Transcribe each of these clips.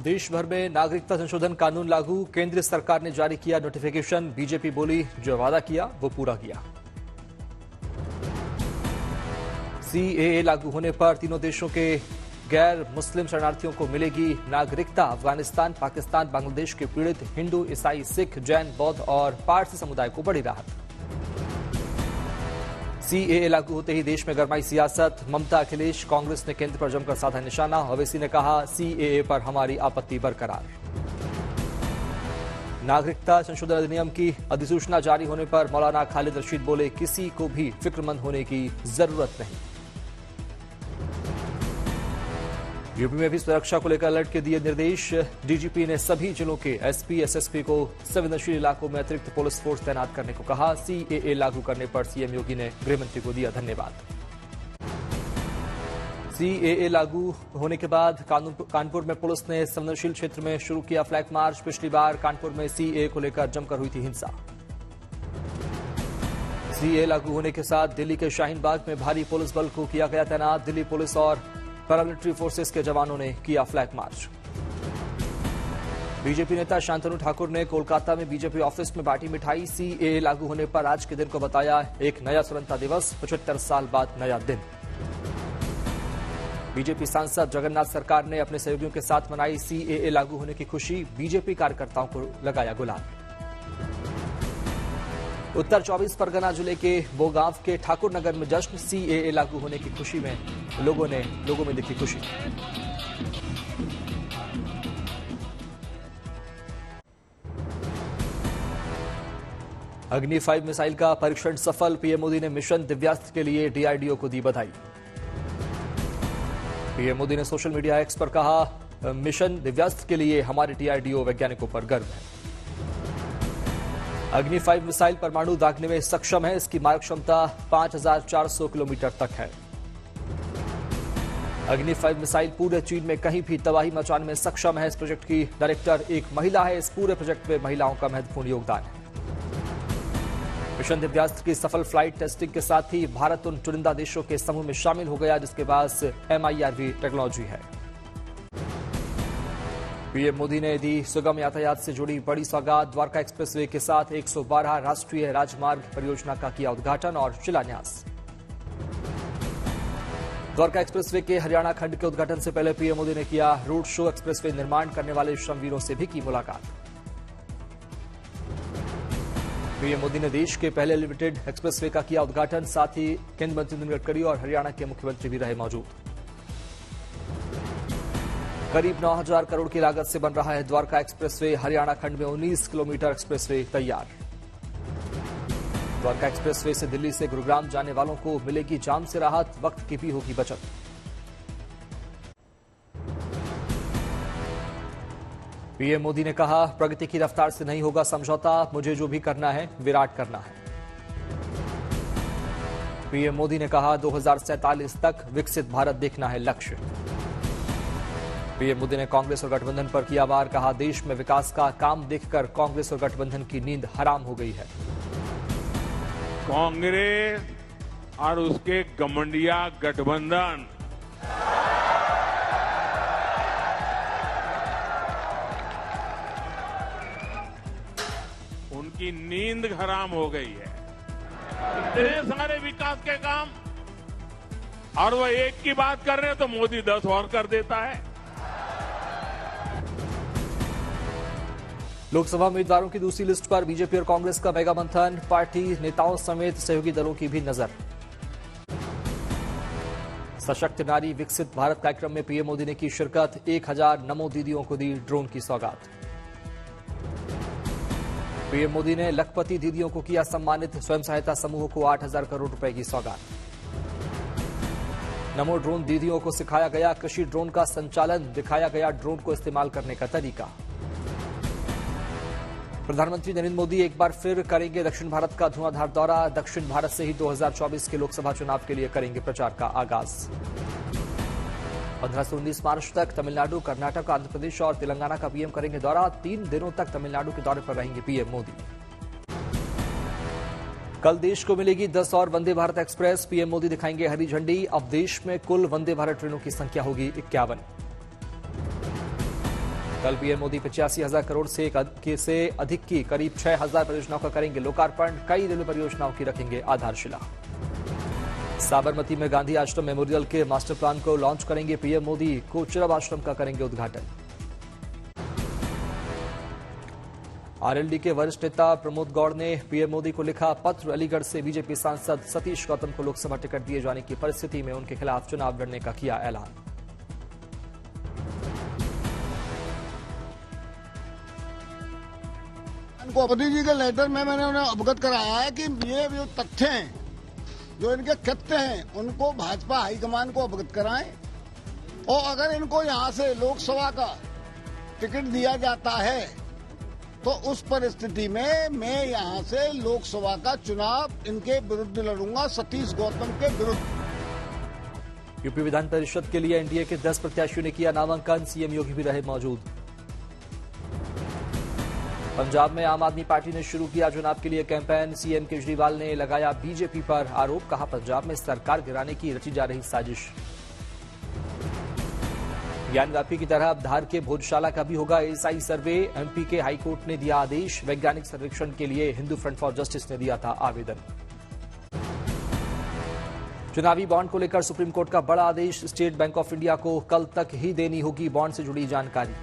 देश भर में नागरिकता संशोधन कानून लागू, केंद्र सरकार ने जारी किया नोटिफिकेशन। बीजेपी बोली जो वादा किया वो पूरा किया। सीएए लागू होने पर तीनों देशों के गैर मुस्लिम शरणार्थियों को मिलेगी नागरिकता। अफगानिस्तान, पाकिस्तान, बांग्लादेश के पीड़ित हिंदू, ईसाई, सिख, जैन, बौद्ध और पारसी समुदाय को बड़ी राहत। सीएए लागू होते ही देश में गरमाई सियासत। ममता, अखिलेश, कांग्रेस ने केंद्र पर जमकर साधा निशाना। ओवैसी ने कहा सीएए पर हमारी आपत्ति बरकरार। नागरिकता संशोधन अधिनियम की अधिसूचना जारी होने पर मौलाना खालिद रशीद बोले किसी को भी फिक्रमंद होने की जरूरत नहीं। यूपी में भी सुरक्षा को लेकर अलर्ट के दिए निर्देश। डीजीपी ने सभी जिलों के एसपी, एसएसपी को संवेदनशील इलाकों में अतिरिक्त पुलिस फोर्स तैनात करने को कहा। सीएए लागू करने पर सीएम योगी ने गृहमंत्री को दिया धन्यवाद। सीएए लागू होने के बाद कानपुर में पुलिस ने संवेदनशील क्षेत्र में शुरू किया फ्लैग मार्च। पिछली बार कानपुर में सीएए को लेकर जमकर हुई थी हिंसा। सीएए लागू होने के साथ दिल्ली के शाहीन बाग में भारी पुलिस बल को किया गया तैनात। दिल्ली पुलिस और पैरामिलिट्री फोर्सेस के जवानों ने किया फ्लैग मार्च। बीजेपी नेता शांतनु ठाकुर ने कोलकाता में बीजेपी ऑफिस में बांटी मिठाई। सीएए लागू होने पर आज के दिन को बताया एक नया स्वतंत्रता दिवस, 75 साल बाद नया दिन। बीजेपी सांसद जगन्नाथ सरकार ने अपने सहयोगियों के साथ मनाई सीएए लागू होने की खुशी। बीजेपी कार्यकर्ताओं को लगाया गुलाल। उत्तर 24 परगना जिले के बोगांव के ठाकुर नगर में जश्न। सीएए लागू होने की खुशी में लोगों में दिखी खुशी। अग्नि 5 मिसाइल का परीक्षण सफल। पीएम मोदी ने मिशन दिव्यास्त्र के लिए डीआरडीओ को दी बधाई। पीएम मोदी ने सोशल मीडिया एक्स पर कहा मिशन दिव्यास्त्र के लिए हमारे डीआरडीओ वैज्ञानिकों पर गर्व है। अग्नि 5 मिसाइल परमाणु दागने में सक्षम है। इसकी मारक क्षमता 5400 किलोमीटर तक है। अग्नि 5 मिसाइल पूरे चीन में कहीं भी तबाही मचाने में सक्षम है। इस प्रोजेक्ट की डायरेक्टर एक महिला है। इस पूरे प्रोजेक्ट में महिलाओं का महत्वपूर्ण योगदान है। मिशन दिव्यास्त्र की सफल फ्लाइट टेस्टिंग के साथ ही भारत उन चुनिंदा देशों के समूह में शामिल हो गया जिसके पास MIRV टेक्नोलॉजी है। पीएम मोदी ने दी सुगम यातायात से जुड़ी बड़ी सौगात। द्वारका एक्सप्रेसवे के साथ 112 राष्ट्रीय राजमार्ग परियोजना का किया उद्घाटन और शिलान्यास। द्वारका एक्सप्रेसवे के हरियाणा खंड के उद्घाटन से पहले पीएम मोदी ने किया रोड शो। एक्सप्रेसवे निर्माण करने वाले श्रमवीरों से भी की मुलाकात। पीएम मोदी ने देश के पहले लिमिटेड एक्सप्रेसवे का किया उद्घाटन। साथ ही केंद्रीय मंत्री नितिन गडकरी और हरियाणा के मुख्यमंत्री भी रहे मौजूद। करीब 9000 करोड़ की लागत से बन रहा है द्वारका एक्सप्रेसवे। हरियाणा खंड में 19 किलोमीटर एक्सप्रेसवे तैयार। द्वारका एक्सप्रेसवे से दिल्ली से गुरुग्राम जाने वालों को मिलेगी जाम से राहत, वक्त की भी होगी बचत। पीएम मोदी ने कहा प्रगति की रफ्तार से नहीं होगा समझौता, मुझे जो भी करना है विराट करना है। पीएम मोदी ने कहा 2047 तक विकसित भारत देखना है लक्ष्य। पीएम मोदी ने कांग्रेस और गठबंधन पर किया वार। कहा देश में विकास का काम देखकर कांग्रेस और गठबंधन की नींद हराम हो गई है। कांग्रेस और उसके गमंडिया गठबंधन उनकी नींद हराम हो गई है। इतने सारे विकास के काम और वो एक की बात कर रहे हैं तो मोदी 10 और कर देता है। लोकसभा उम्मीदवारों की दूसरी लिस्ट पर बीजेपी और कांग्रेस का मेगा मंथन। पार्टी नेताओं समेत सहयोगी दलों की भी नजर। सशक्त नारी विकसित भारत कार्यक्रम में पीएम मोदी ने की शिरकत। 1000 नमो दीदियों को दी ड्रोन की सौगात। पीएम मोदी ने लखपति दीदियों को किया सम्मानित। स्वयं सहायता समूहों को 8000 करोड़ रुपए की सौगात। नमो ड्रोन दीदियों को सिखाया गया कृषि ड्रोन का संचालन। दिखाया गया ड्रोन को इस्तेमाल करने का तरीका। प्रधानमंत्री नरेंद्र मोदी एक बार फिर करेंगे दक्षिण भारत का धुआंधार दौरा। दक्षिण भारत से ही 2024 के लोकसभा चुनाव के लिए करेंगे प्रचार का आगाज। 15 से 19 मार्च तक तमिलनाडु, कर्नाटक, आंध्र प्रदेश और तेलंगाना का पीएम करेंगे दौरा। 3 दिनों तक तमिलनाडु के दौरे पर रहेंगे पीएम मोदी। कल देश को मिलेगी 10 और वंदे भारत एक्सप्रेस। पीएम मोदी दिखाएंगे हरी झंडी। अब देश में कुल वंदे भारत ट्रेनों की संख्या होगी 51। कल पीएम मोदी 85,000 करोड़ से अधिक की करीब 6,000 परियोजनाओं का करेंगे लोकार्पण। कई रेलवे परियोजनाओं की रखेंगे आधारशिला। साबरमती में गांधी आश्रम मेमोरियल के मास्टर प्लान को लॉन्च करेंगे पीएम मोदी। कोचरब आश्रम का करेंगे उद्घाटन। आरएलडी के वरिष्ठ नेता प्रमोद गौड़ ने पीएम मोदी को लिखा पत्र। अलीगढ़ से बीजेपी सांसद सतीश गौतम को लोकसभा टिकट दिए जाने की परिस्थिति में उनके खिलाफ चुनाव लड़ने का किया ऐलान। मोदी जी के लेटर में मैंने उन्हें अवगत कराया है कि ये जो तथ्य हैं, जो इनके कृत्य हैं, उनको भाजपा हाईकमान को अवगत कराएं और अगर इनको यहां से लोकसभा का टिकट दिया जाता है तो उस परिस्थिति में मैं यहां से लोकसभा का चुनाव इनके विरुद्ध लड़ूंगा, सतीश गौतम के विरुद्ध। यूपी विधान परिषद के लिए एनडीए के 10 प्रत्याशियों ने किया नामांकन। सीएम योगी भी रहे मौजूद। पंजाब में आम आदमी पार्टी ने शुरू किया चुनाव के लिए कैंपेन। सीएम केजरीवाल ने लगाया बीजेपी पर आरोप। कहा पंजाब में सरकार गिराने की रची जा रही साजिश। ज्ञानव्यापी की तरह अब धार के भोजशाला का भी होगा एएसआई सर्वे। एमपी के हाईकोर्ट ने दिया आदेश। वैज्ञानिक सर्वेक्षण के लिए हिंदू फ्रंट फॉर जस्टिस ने दिया था आवेदन। चुनावी बॉन्ड को लेकर सुप्रीम कोर्ट का बड़ा आदेश। स्टेट बैंक ऑफ इंडिया को कल तक ही देनी होगी बॉन्ड से जुड़ी जानकारी।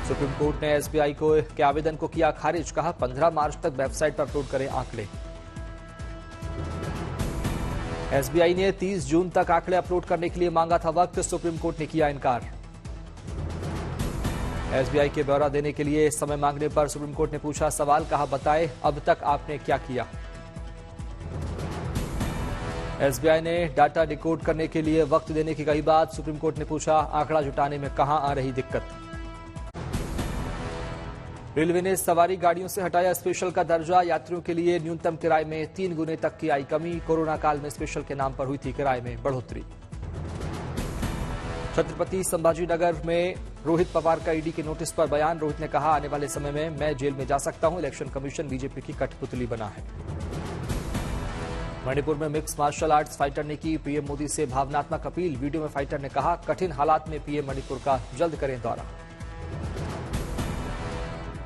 सुप्रीम कोर्ट ने एसबीआई के आवेदन को किया खारिज। कहा 15 मार्च तक वेबसाइट पर अपलोड करें आंकड़े। एसबीआई ने 30 जून तक आंकड़े अपलोड करने के लिए मांगा था वक्त। सुप्रीम कोर्ट ने किया इनकार। एसबीआई के ब्यौरा देने के लिए समय मांगने पर सुप्रीम कोर्ट ने पूछा सवाल। कहा बताएं अब तक आपने क्या किया। एसबीआई ने डाटा डिकोड करने के लिए वक्त देने की कही बात। सुप्रीम कोर्ट ने पूछा आंकड़ा जुटाने में कहां आ रही दिक्कत। रेलवे ने सवारी गाड़ियों से हटाया स्पेशल का दर्जा। यात्रियों के लिए न्यूनतम किराए में 3 गुने तक की आई कमी। कोरोना काल में स्पेशल के नाम पर हुई थी किराए में बढ़ोतरी। छत्रपति संभाजीनगर में रोहित पवार का ईडी के नोटिस पर बयान। रोहित ने कहा आने वाले समय में मैं जेल में जा सकता हूं। इलेक्शन कमीशन बीजेपी की कठपुतली बना है। मणिपुर में मिक्स मार्शल आर्ट्स फाइटर ने की पीएम मोदी से भावनात्मक अपील। वीडियो में फाइटर ने कहा कठिन हालात में पीएम मणिपुर का जल्द करें दौरा।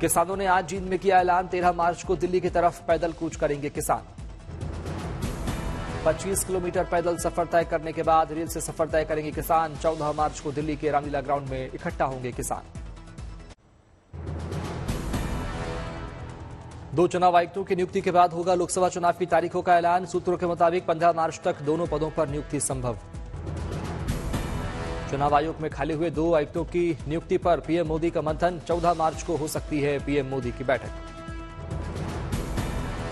किसानों ने आज जींद में किया ऐलान। 13 मार्च को दिल्ली की तरफ पैदल कूच करेंगे किसान। 25 किलोमीटर पैदल सफर तय करने के बाद रेल से सफर तय करेंगे किसान। 14 मार्च को दिल्ली के रामलीला ग्राउंड में इकट्ठा होंगे किसान। 2 चुनाव आयुक्तों की नियुक्ति के बाद होगा लोकसभा चुनाव की तारीखों का ऐलान। सूत्रों के मुताबिक 15 मार्च तक दोनों पदों पर नियुक्ति संभव। चुनाव आयोग में खाली हुए 2 आयुक्तों की नियुक्ति पर पीएम मोदी का मंथन। 14 मार्च को हो सकती है पीएम मोदी की बैठक।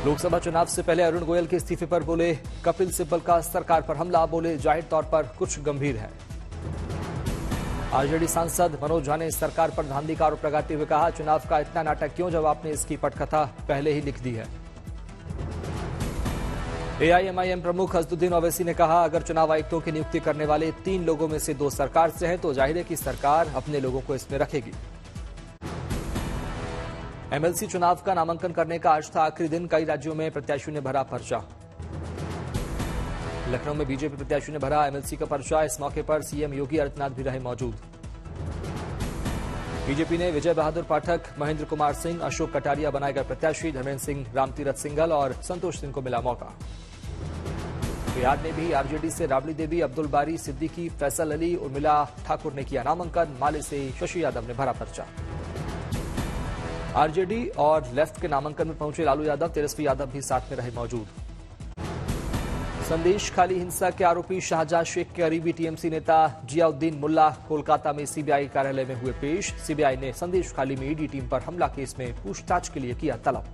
लोकसभा चुनाव से पहले अरुण गोयल के इस्तीफे पर बोले कपिल सिब्बल का सरकार पर हमला। बोले जाहिर तौर पर कुछ गंभीर है। आरजेडी सांसद मनोज झा ने सरकार पर धांधली का आरोप लगाते हुए कहा चुनाव का इतना नाटक क्यों जब आपने इसकी पटकथा पहले ही लिख दी है। एआईएमआईएम प्रमुख असदुद्दीन ओवैसी ने कहा अगर चुनाव आयुक्तों की नियुक्ति करने वाले 3 लोगों में से 2 सरकार से हैं तो जाहिर है कि सरकार अपने लोगों को इसमें रखेगी। एमएलसी चुनाव का नामांकन करने का आज था आखिरी दिन। कई राज्यों में प्रत्याशियों ने भरा पर्चा। लखनऊ में बीजेपी प्रत्याशियों ने भरा एमएलसी का पर्चा। इस मौके पर सीएम योगी आदित्यनाथ भी रहे मौजूद। बीजेपी ने विजय बहादुर पाठक, महेंद्र कुमार सिंह, अशोक कटारिया बनाए गए प्रत्याशी। धर्मेंद्र सिंह, रामतीरथ सिंघल और संतोष सिंह को मिला मौका। बिहार ने भी आरजेडी से राबड़ी देवी, अब्दुल बारी सिद्दीकी, फैसल अली, उर्मिला ठाकुर ने किया नामांकन। माले से शशि यादव ने भरा पर्चा। आरजेडी और लेफ्ट के नामांकन में पहुंचे लालू यादव, तेजस्वी यादव भी साथ में रहे मौजूद। संदेश खाली हिंसा के आरोपी शाहजहां शेख के करीबी टीएमसी नेता जियाउद्दीन मुल्ला कोलकाता में सीबीआई कार्यालय में हुए पेश। सीबीआई ने संदेश खाली में ईडी टीम पर हमला केस में पूछताछ के लिए किया तलब।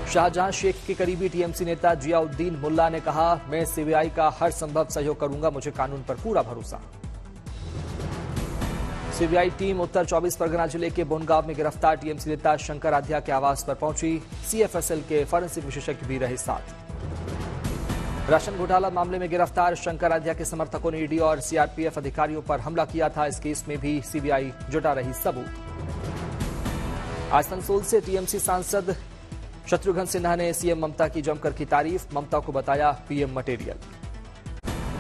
शाहजहां शेख के करीबी टीएमसी नेता जियाउद्दीन मुल्ला ने कहा मैं सीबीआई का हर संभव सहयोग करूंगा, मुझे कानून पर पूरा भरोसा। सीबीआई टीम उत्तर 24 परगना जिले के बोनगांव में गिरफ्तार टीएमसी नेता शंकर आध्या के आवास पर पहुंची। सीएफएसएल के फॉरेंसिक विशेषज्ञ भी रहे साथ। राशन घोटाला मामले में गिरफ्तार शंकर आध्या के समर्थकों ने ईडी और सीआरपीएफ अधिकारियों पर हमला किया था। इस केस में भी सीबीआई जुटा रही सबूत। आसनसोल से टीएमसी सांसद शत्रुघ्न सिन्हा ने सीएम ममता की जमकर की तारीफ। ममता को बताया पीएम मटेरियल।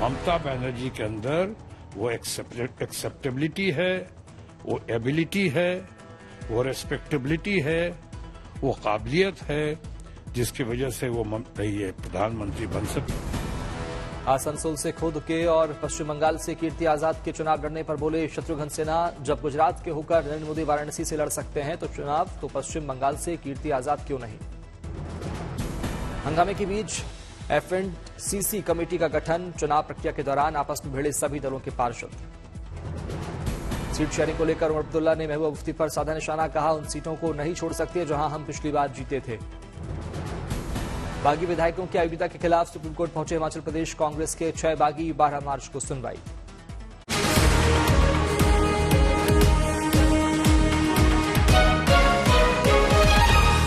ममता बनर्जी के अंदर वो एक्सेप्टेबिलिटी है, वो एबिलिटी है, वो रेस्पेक्टेबिलिटी है, वो काबिलियत है जिसकी वजह से वो ये प्रधानमंत्री बन सके। आसनसोल से खुद के और पश्चिम बंगाल से कीर्ति आजाद के चुनाव लड़ने पर बोले शत्रुघ्न सिन्हा, जब गुजरात के होकर नरेंद्र मोदी वाराणसी से लड़ सकते हैं तो चुनाव तो पश्चिम बंगाल से कीर्ति आजाद क्यों नहीं। हंगामे के बीच एफएंडसीसी कमेटी का गठन, चुनाव प्रक्रिया के दौरान आपस में भिड़े सभी दलों के पार्षद। सीट शेयरिंग को लेकर उमर अब्दुल्ला ने महबूबा मुफ्ती पर साधा निशाना, कहा उन सीटों को नहीं छोड़ सकते जहां हम पिछली बार जीते थे। बागी विधायकों की अयोग्यता के खिलाफ सुप्रीम कोर्ट पहुंचे हिमाचल प्रदेश कांग्रेस के 6 बागी, 12 मार्च को सुनवाई।